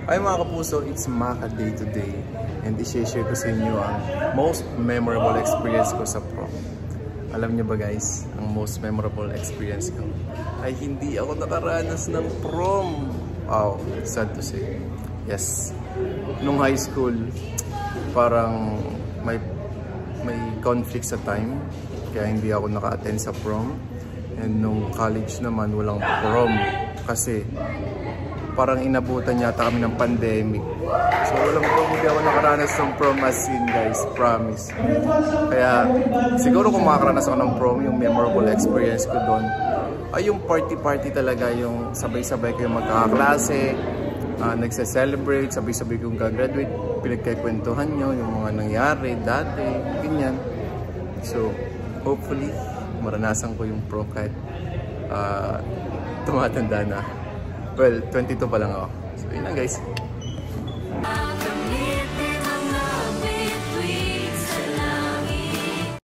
Ay mga kapuso, it's Maka Day Today and i-share ko sa inyo ang most memorable experience ko sa prom. Alam niyo ba guys, ang most memorable experience ko ay hindi ako nakaranas ng prom. Wow, sad to say. Yes, nung high school, parang may conflict sa time, kaya hindi ako naka-attend sa prom. And nung college naman, walang prom kasi parang inabutan yata kami ng pandemic. So walang prom, hindi ako nakaranas ng prom as in guys, promise. Kaya siguro kung makakaranas ako ng prom, yung memorable experience ko doon ay yung party talaga, yung sabay-sabay kayong magkakaklase, nagse-celebrate, sabay-sabay kong gagraduate, pinagkikwentuhan nyo yung mga nangyari dati, ganyan. So hopefully maranasan ko yung prom kahit tumatanda na. Well, 22 pa lang ako. So yun lang guys.